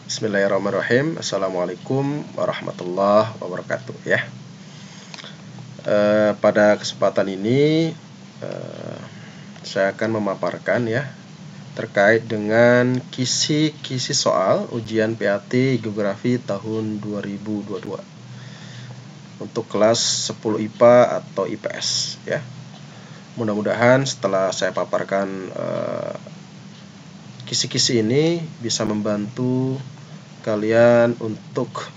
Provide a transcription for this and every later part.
Bismillahirrahmanirrahim. Assalamualaikum warahmatullahi wabarakatuh ya. Pada kesempatan ini saya akan memaparkan ya terkait dengan kisi-kisi soal ujian PAT Geografi tahun 2022 untuk kelas 10 IPA atau IPS ya. Mudah-mudahan setelah saya paparkan kisi-kisi ini bisa membantu kalian untuk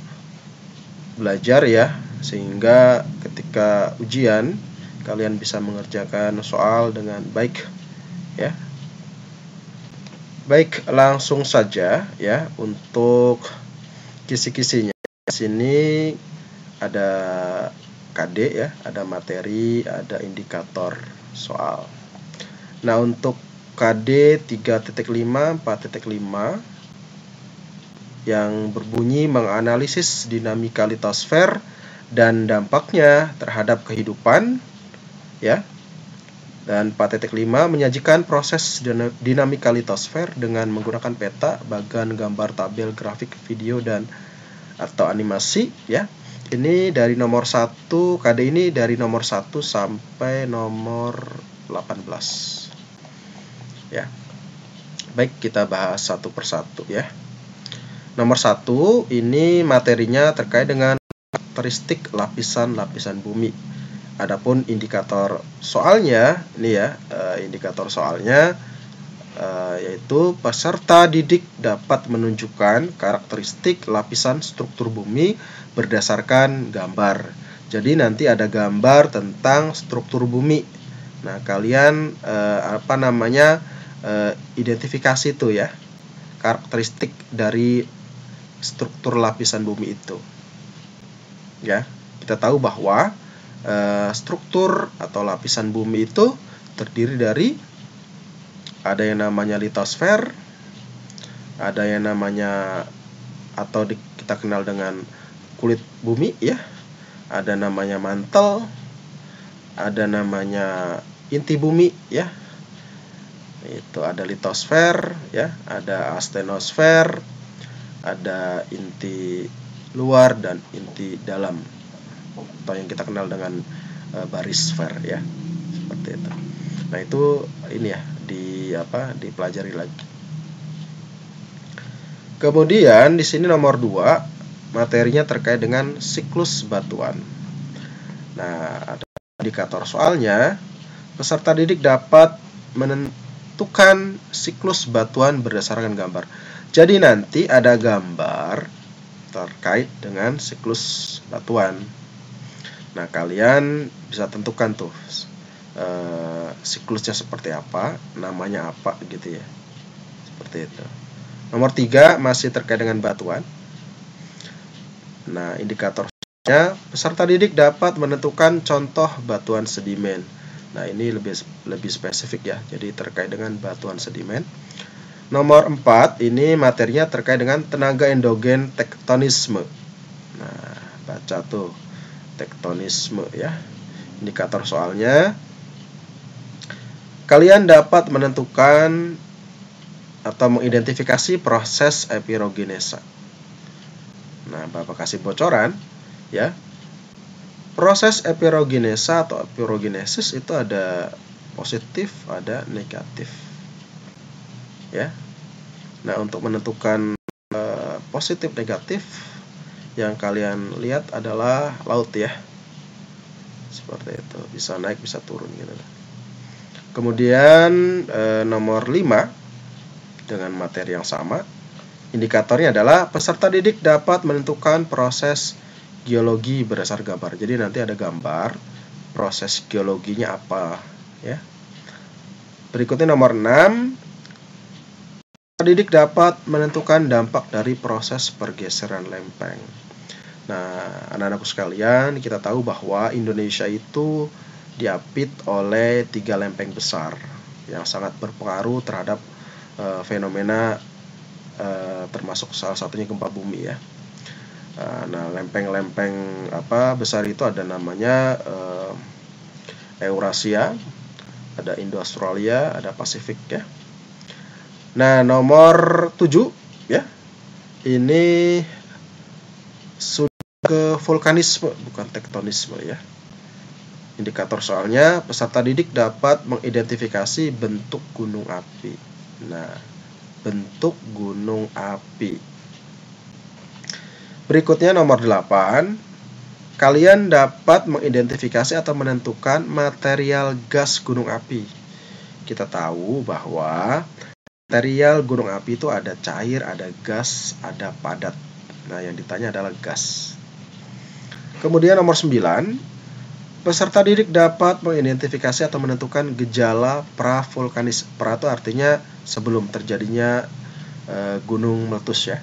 belajar ya, sehingga ketika ujian kalian bisa mengerjakan soal dengan baik ya. Baik, langsung saja ya untuk kisi-kisinya. Di sini ada KD ya, ada materi, ada indikator soal. Nah, untuk KD 3.5, 4.5 yang berbunyi menganalisis dinamika litosfer dan dampaknya terhadap kehidupan ya. Dan 4.5 menyajikan proses dinamika litosfer dengan menggunakan peta, bagan, gambar, tabel, grafik, video dan atau animasi ya. Ini dari nomor 1, KD ini dari nomor 1 sampai nomor 18. Ya. Baik, kita bahas satu persatu ya. Nomor 1 ini materinya terkait dengan karakteristik lapisan-lapisan bumi. Adapun indikator soalnya ini ya, indikator soalnya yaitu peserta didik dapat menunjukkan karakteristik lapisan struktur bumi berdasarkan gambar. Jadi nanti ada gambar tentang struktur bumi. Nah, kalian identifikasi itu ya, karakteristik dari struktur lapisan bumi itu ya. Kita tahu bahwa struktur atau lapisan bumi itu terdiri dari ada yang namanya litosfer, ada yang namanya atau kita kenal dengan kulit bumi ya, ada namanya mantel, ada namanya inti bumi ya. Itu ada litosfer ya, ada astenosfer, ada inti luar dan inti dalam atau yang kita kenal dengan barisfer ya, seperti itu. Nah, itu ini ya dipelajari lagi. Kemudian di sini nomor 2 materinya terkait dengan siklus batuan. Nah, ada indikator soalnya, peserta didik dapat menentukan siklus batuan berdasarkan gambar. Jadi nanti ada gambar terkait dengan siklus batuan. Nah, kalian bisa tentukan tuh siklusnya seperti apa, namanya apa gitu ya. Seperti itu. Nomor 3 masih terkait dengan batuan. Nah, indikatornya peserta didik dapat menentukan contoh batuan sedimen. Nah, ini lebih spesifik ya. Jadi terkait dengan batuan sedimen. Nomor 4 ini materinya terkait dengan tenaga endogen tektonisme. Nah, baca tuh tektonisme ya. Indikator soalnya, kalian dapat menentukan atau mengidentifikasi proses epirogenesa. Nah, Bapak kasih bocoran ya. Proses epirogenesa atau epirogenesis itu ada positif, ada negatif. Ya. Nah, untuk menentukan positif negatif yang kalian lihat adalah laut ya. Seperti itu, bisa naik bisa turun gitu. Kemudian nomor 5 dengan materi yang sama. Indikatornya adalah peserta didik dapat menentukan proses geologi berdasar gambar. Jadi nanti ada gambar proses geologinya apa ya. Berikutnya nomor 6, peserta didik dapat menentukan dampak dari proses pergeseran lempeng. Nah, anak-anakku sekalian, kita tahu bahwa Indonesia itu diapit oleh 3 lempeng besar yang sangat berpengaruh terhadap fenomena termasuk salah satunya gempa bumi ya. Nah, lempeng-lempeng besar itu ada namanya Eurasia, ada Indo-Australia, ada Pasifik ya. Nah, nomor 7 ya. ini sudah ke vulkanisme, bukan tektonisme ya. Indikator soalnya, peserta didik dapat mengidentifikasi bentuk gunung api. Nah, bentuk gunung api. Berikutnya nomor 8. Kalian dapat mengidentifikasi atau menentukan material gas gunung api. Kita tahu bahwa material gunung api itu ada cair, ada gas, ada padat. Nah, yang ditanya adalah gas. Kemudian nomor 9, peserta didik dapat mengidentifikasi atau menentukan gejala pravulkanis. Pra itu artinya sebelum terjadinya gunung meletus ya.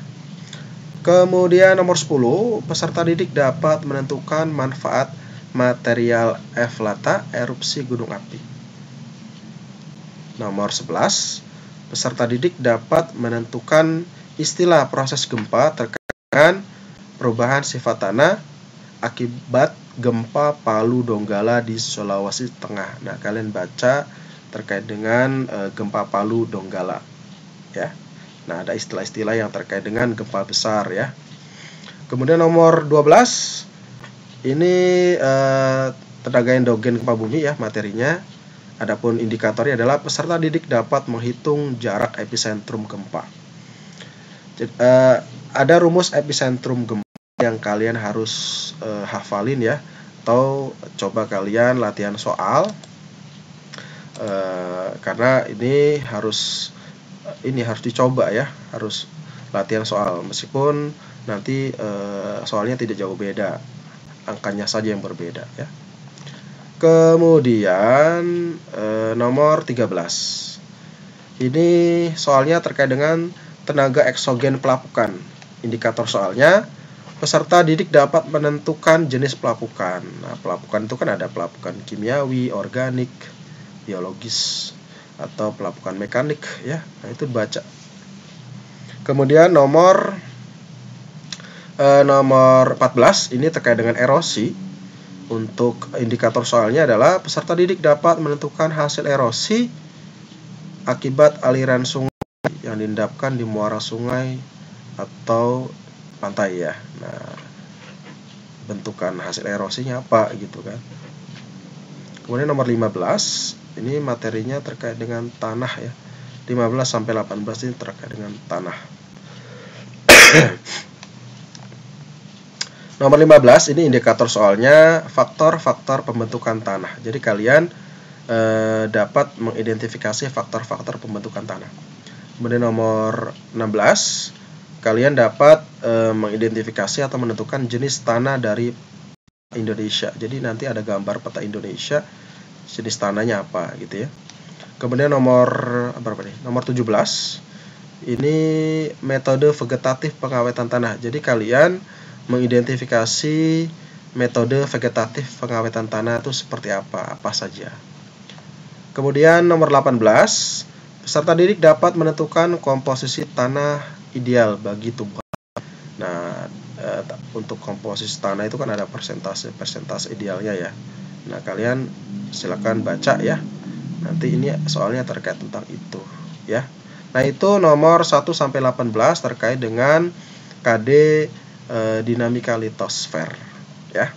Kemudian nomor 10, peserta didik dapat menentukan manfaat material eflata erupsi gunung api. Nomor 11, peserta didik dapat menentukan istilah proses gempa terkait dengan perubahan sifat tanah akibat gempa Palu Donggala di Sulawesi Tengah. Nah, kalian baca terkait dengan gempa Palu Donggala ya. Nah, ada istilah-istilah yang terkait dengan gempa besar ya. Kemudian nomor 12, ini tenaga endogen gempa bumi ya materinya. Adapun indikatornya adalah peserta didik dapat menghitung jarak epicentrum gempa. Jadi, ada rumus epicentrum gempa yang kalian harus hafalin ya, atau coba kalian latihan soal karena ini harus dicoba ya, harus latihan soal meskipun nanti soalnya tidak jauh beda, angkanya saja yang berbeda ya. Kemudian nomor 13, ini soalnya terkait dengan tenaga eksogen pelapukan. Indikator soalnya, peserta didik dapat menentukan jenis pelapukan. Nah, pelapukan itu kan ada pelapukan kimiawi, organik, biologis, atau pelapukan mekanik ya. Nah, itu baca. Kemudian nomor 14 ini terkait dengan erosi. Untuk indikator soalnya adalah peserta didik dapat menentukan hasil erosi akibat aliran sungai yang diendapkan di muara sungai atau pantai ya. Nah, bentukan hasil erosinya apa gitu kan. Kemudian nomor 15, ini materinya terkait dengan tanah ya. 15 sampai 18 ini terkait dengan tanah. Nomor 15 ini indikator soalnya faktor-faktor pembentukan tanah. Jadi kalian dapat mengidentifikasi faktor-faktor pembentukan tanah. Kemudian nomor 16, kalian dapat mengidentifikasi atau menentukan jenis tanah dari Indonesia. Jadi nanti ada gambar peta Indonesia, jenis tanahnya apa gitu ya. Kemudian nomor berapa nih? Nomor 17. Ini metode vegetatif pengawetan tanah. Jadi kalian mengidentifikasi metode vegetatif pengawetan tanah itu seperti apa saja. Kemudian nomor 18, peserta didik dapat menentukan komposisi tanah ideal bagi tumbuhan. Nah, untuk komposisi tanah itu kan ada persentase idealnya ya. Nah, kalian silakan baca ya. Nanti ini soalnya terkait tentang itu ya. Nah, itu nomor 1 sampai 18 terkait dengan KD dinamika litosfer ya.